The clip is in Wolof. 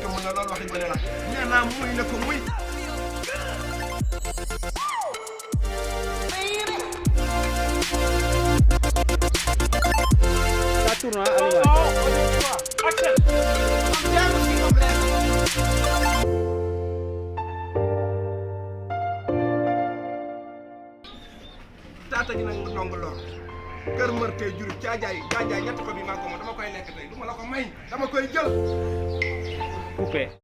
ko mën na loolu waxi ba ne la nee naa muy na ko muy Ça tourne, hein, allez, taata gi nag ndongo lor kër mër kay juru caajaay ñett ko bi maa ko moom dama koy lekk tey du ma la ko may dama koy jël coupé.